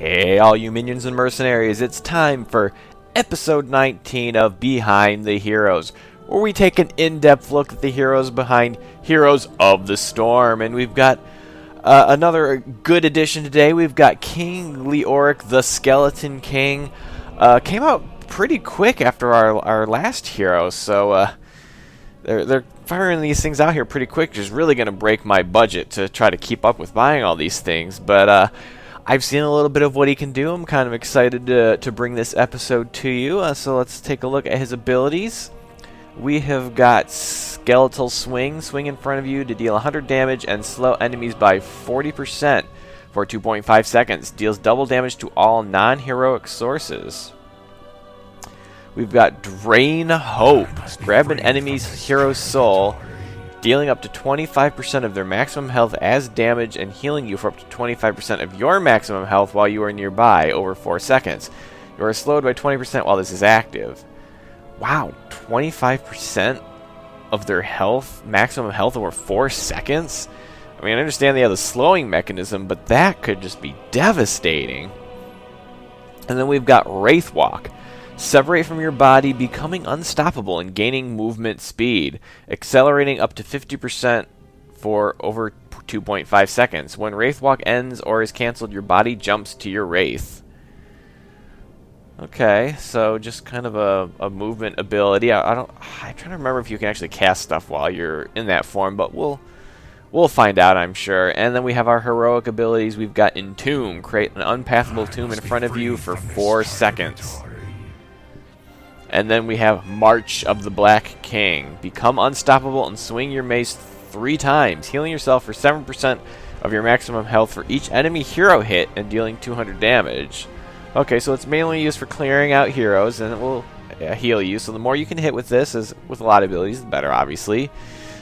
Hey all you minions and mercenaries, it's time for episode 19 of Behind the Heroes, where we take an in-depth look at the heroes behind Heroes of the Storm. And we've got another good addition today. We've got King Leoric, the Skeleton King. Came out pretty quick after our last hero, so they're firing these things out here pretty quick, which is really going to break my budget to try to keep up with buying all these things. But I've seen a little bit of what he can do. I'm kind of excited to bring this episode to you. So let's take a look at his abilities. We have got Skeletal Swing. Swing in front of you to deal 100 damage and slow enemies by 40% for 2.5 seconds. Deals double damage to all non-heroic sources. We've got Drain Hope. Grab an enemy's hero's soul, dealing up to 25% of their maximum health as damage and healing you for up to 25% of your maximum health while you are nearby over 4 seconds. You are slowed by 20% while this is active. Wow, 25% of their health, maximum health over 4 seconds? I mean, I understand they have the slowing mechanism, but that could just be devastating. And then we've got Wraith Walk. Separate from your body, becoming unstoppable and gaining movement speed, accelerating up to 50% for over 2.5 seconds. When Wraith Walk ends or is cancelled, your body jumps to your Wraith. Okay, so just kind of a movement ability. I'm trying to remember if you can actually cast stuff while you're in that form, but we'll find out, I'm sure. And then we have our heroic abilities. We've got Entomb. Create an unpathable tomb in front of you for 4 seconds. And then we have March of the Black King. Become unstoppable and swing your mace 3 times, healing yourself for 7% of your maximum health for each enemy hero hit and dealing 200 damage. Okay, so it's mainly used for clearing out heroes, and it will heal you. So the more you can hit with this, as with a lot of abilities, the better, obviously.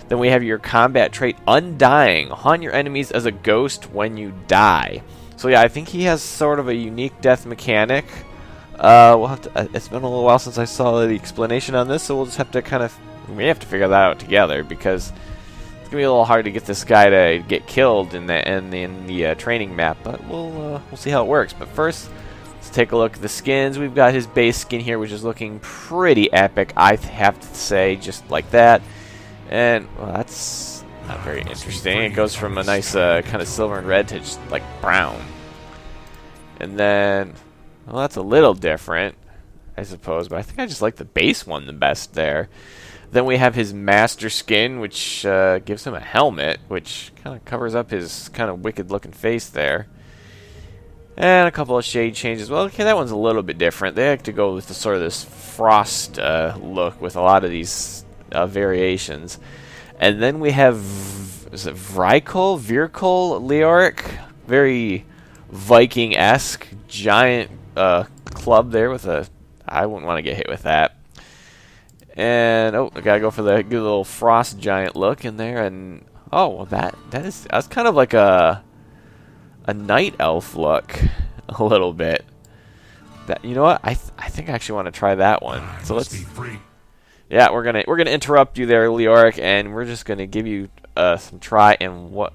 Then we have your combat trait, Undying. Haunt your enemies as a ghost when you die. So yeah, I think he has sort of a unique death mechanic. We'll have to, it's been a little while since I saw the explanation on this, so we'll just have to we may have to figure that out together, because it's gonna be a little hard to get this guy to get killed in the training map. But we'll see how it works. But first, let's take a look at the skins. We've got his base skin here, which is looking pretty epic, I have to say, just like that. And well, that's not very interesting. It goes from a nice kind of silver and red to just like brown, and then. Well, that's a little different, I suppose, but I think I just like the base one the best there. Then we have his master skin, which gives him a helmet, which kind of covers up his kind of wicked-looking face there. And a couple of shade changes. Well, okay, that one's a little bit different. They like to go with the sort of this frost look with a lot of these variations. And then we have, is it Vrykul Leoric? Very Viking-esque, giant club there with a... I wouldn't want to get hit with that. And I gotta go for the good little frost giant look in there. And oh, well, that's kind of like a night elf look, a little bit. That, you know what? I think I actually want to try that one. So let's. Yeah, we're gonna interrupt you there, Leoric, and we're just gonna give you some try and what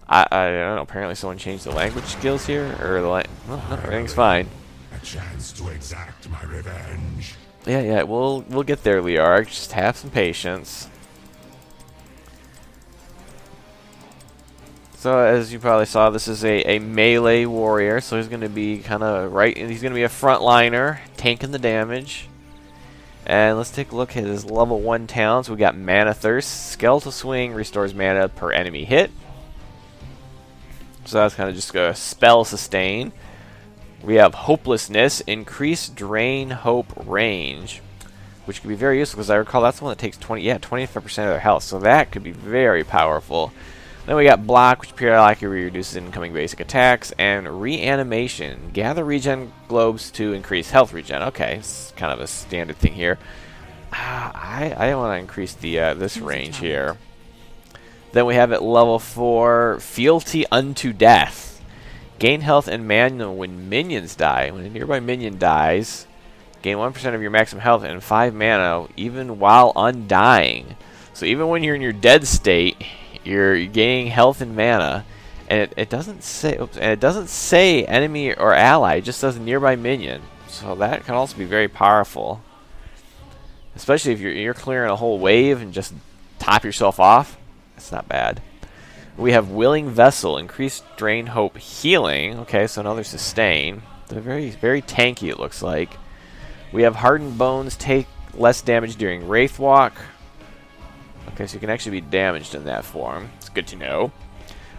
I don't know. Apparently, someone changed the language skills here, or the no, everything's fine. A chance to exact my revenge. Yeah. We'll get there, Leoric. Just have some patience. So, as you probably saw, this is a melee warrior. So he's going to be kind of right. He's going to be a frontliner, tanking the damage. And let's take a look at his level 1 talents. We got Mana Thirst. Skeletal Swing restores mana per enemy hit. So that's kind of just a spell sustain. We have Hopelessness, increase drain hope range, which could be very useful because I recall that's the one that takes 25% of their health. So that could be very powerful. Then we got Block, which periodically reduces incoming basic attacks, and Reanimation. Gather regen globes to increase health regen. Okay, it's kind of a standard thing here. I want to increase the this range here. Then we have at level 4, Fealty unto Death. Gain health and mana when minions die. When a nearby minion dies, gain 1% of your maximum health and 5 mana even while undying. So even when you're in your dead state, you're gaining health and mana, And it doesn't say, oops, and it doesn't say enemy or ally. It just says nearby minion. So that can also be very powerful, especially if you're clearing a whole wave and just top yourself off. That's not bad. We have Willing Vessel, increased Drain Hope Healing. Okay, so another sustain. They're very, very tanky, it looks like. We have Hardened Bones, take less damage during Wraith Walk. Okay, so you can actually be damaged in that form. It's good to know.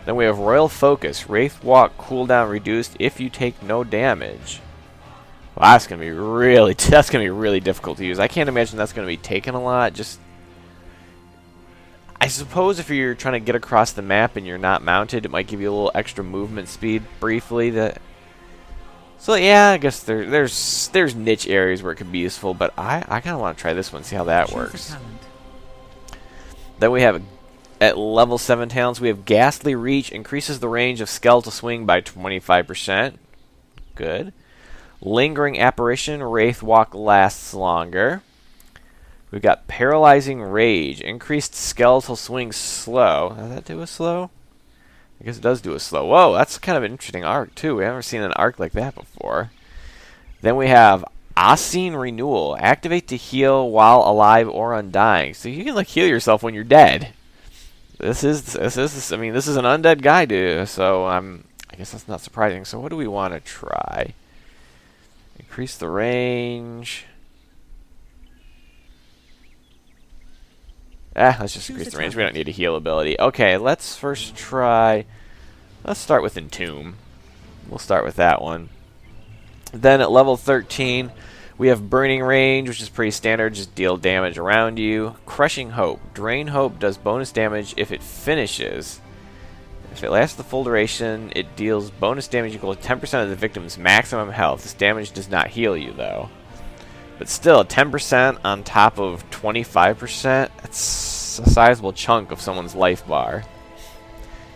Then we have Royal Focus, Wraith Walk cooldown reduced if you take no damage. Well, that's gonna be really difficult to use. I can't imagine that's gonna be taken a lot. Just, I suppose if you're trying to get across the map and you're not mounted, it might give you a little extra movement speed briefly. So yeah, I guess there's niche areas where it could be useful, but I kind of want to try this one, see how that works. Then we have, at level 7 talents, we have Ghastly Reach, increases the range of Skeletal Swing by 25%. Good. Lingering Apparition, Wraith Walk lasts longer. We've got Paralyzing Rage, increased Skeletal Swing slow. Does that do a slow? I guess it does do a slow. Whoa, that's kind of an interesting arc, too. We haven't seen an arc like that before. Then we have Ascene Renewal, activate to heal while alive or undying. So you can like heal yourself when you're dead. This is I mean, this is an undead guy, dude. So I guess that's not surprising. So what do we want to try? Increase the range. Let's just increase the range. We don't need a heal ability. Okay, let's first try. Let's start with Entomb. We'll start with that one. Then at level 13, we have Burning Range, which is pretty standard. Just deal damage around you. Crushing Hope. Drain Hope does bonus damage if it finishes. If it lasts the full duration, it deals bonus damage equal to 10% of the victim's maximum health. This damage does not heal you, though. But still, 10% on top of 25%, that's a sizable chunk of someone's life bar.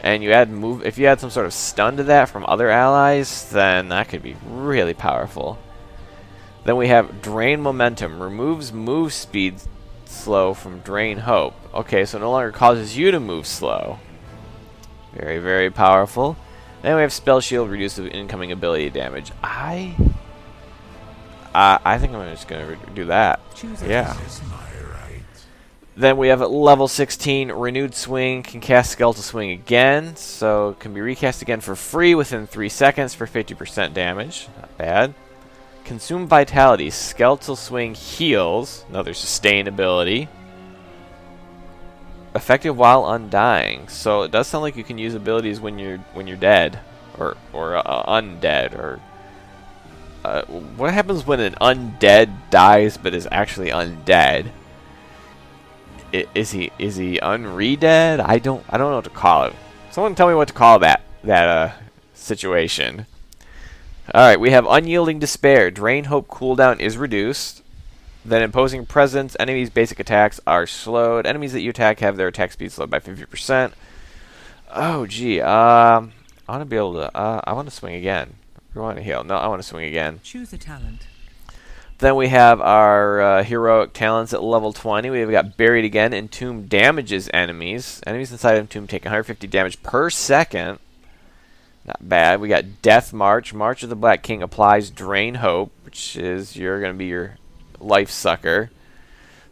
And you add if you add some sort of stun to that from other allies, then that could be really powerful. Then we have Drain Momentum, removes move speed slow from Drain Hope. Okay, so no longer causes you to move slow. Very, very powerful. Then we have Spell Shield, reduces incoming ability damage. I think I'm just going to do that. Yeah. Then we have at level 16, Renewed Swing, can cast Skeletal Swing again, so it can be recast again for free within 3 seconds for 50% damage. Not bad. Consume Vitality, Skeletal Swing heals, another sustain ability. Effective while undying, so it does sound like you can use abilities when you're dead, or undead, or what happens when an undead dies but is actually undead? Is he unre-dead? I don't know what to call it. Someone tell me what to call that situation. Alright, we have Unyielding Despair. Drain Hope cooldown is reduced. Then Imposing Presence. Enemies' basic attacks are slowed. Enemies that you attack have their attack speed slowed by 50%. Oh, gee. I want to be able to... I want to swing again. We want to heal. No, I want to swing again. Choose a talent. Then we have our heroic talents at level 20. We've got Buried Again. Entomb damages enemies. Enemies inside of Entomb take 150 damage per second. Not bad. We got Death March. March of the Black King applies Drain Hope, which is you're going to be your life sucker.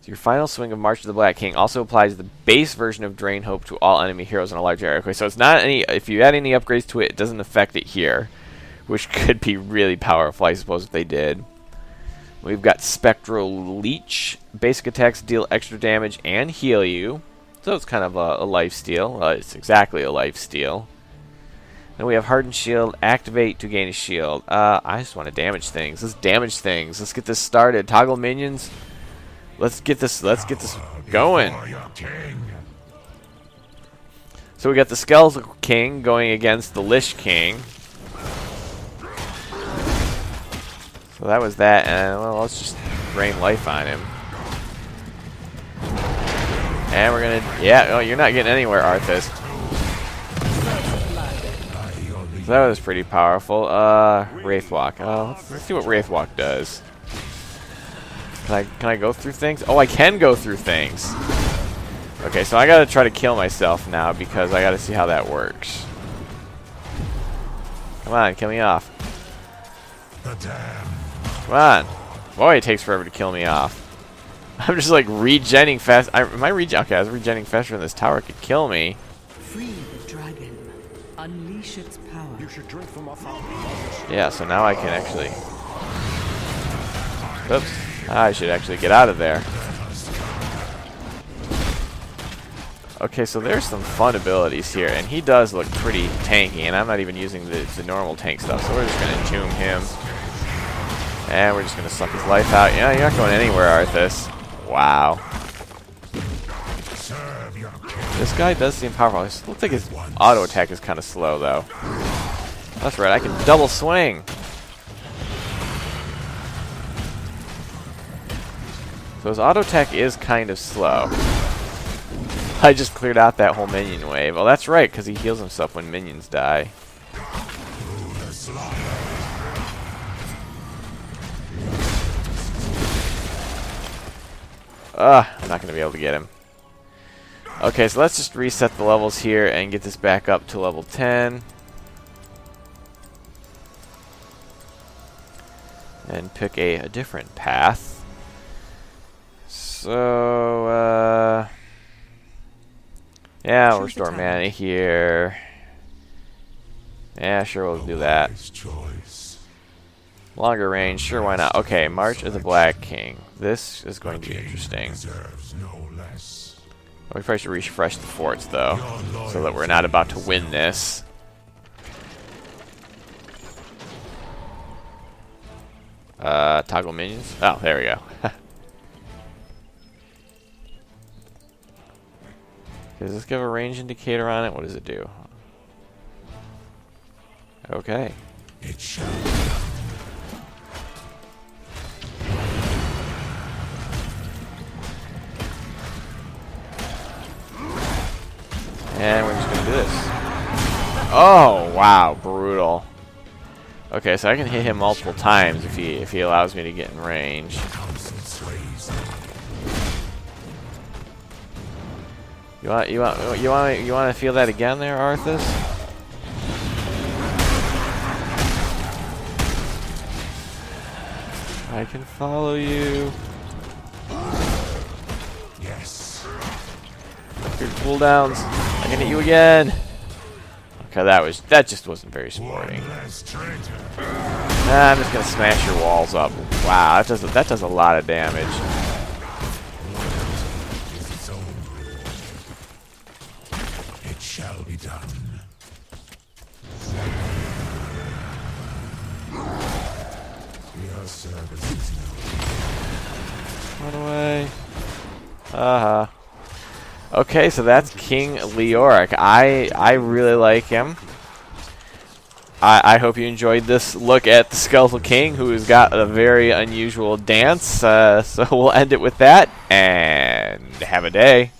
So your final swing of March of the Black King also applies the base version of Drain Hope to all enemy heroes in a large area. Okay, so it's not any. If you add any upgrades to it, it doesn't affect it here, which could be really powerful, I suppose, if they did. We've got Spectral Leech. Basic attacks deal extra damage and heal you. So it's kind of a life steal. It's exactly a life steal. Then we have Hardened Shield. Activate to gain a shield. I just want to damage things. Let's damage things. Let's get this started. Toggle minions. Let's get this going. So we got the Skeletal King going against the Lich King. So that was that, and well, let's just rain life on him. And we're gonna, yeah, oh, you're not getting anywhere, Arthas. So that was pretty powerful. Wraithwalk. Let's see what Wraithwalk does. Can I go through things? Oh, I can go through things. Okay, so I gotta try to kill myself now because I gotta see how that works. Come on, kill me off. The damned. Come on. Boy, it takes forever to kill me off. I'm just like regenning fast. Am I regen? Okay, I was regenning faster than this tower could kill me. Free the dragon. Unleash its power. You should drink from a fountain. Yeah, so now I can actually... Oops. I should actually get out of there. Okay, so there's some fun abilities here, and he does look pretty tanky, and I'm not even using the normal tank stuff, so we're just going to entomb him. And we're just going to suck his life out. Yeah, you're not going anywhere, Arthas. Wow. This guy does seem powerful. It looks like his auto attack is kind of slow, though. That's right, I can double swing. So his auto attack is kind of slow. I just cleared out that whole minion wave. Oh, that's right, because he heals himself when minions die. I'm not going to be able to get him. Okay, so let's just reset the levels here and get this back up to level 10. And pick a different path. So, yeah, we'll restore mana here. Yeah, sure, we'll do that. Longer range, sure, why not? Okay, March of the Black King. This is going to be interesting. We probably should refresh the forts, though, so that we're not about to win this. Toggle minions? Oh, there we go. Does this give a range indicator on it? What does it do? Okay. It shall. And we're just gonna do this. Oh wow, brutal. Okay, so I can hit him multiple times if he allows me to get in range. You want to feel that again there, Arthas? I can follow you. Yes. Your cooldowns. I can hit you again. Okay, that just wasn't very sporting. I'm just gonna smash your walls up. Wow, that does a lot of damage. It shall be done. Your service is Run away. Okay, so that's King Leoric. I really like him. I hope you enjoyed this look at the Skeletal King, who's got a very unusual dance. So we'll end it with that, and have a day.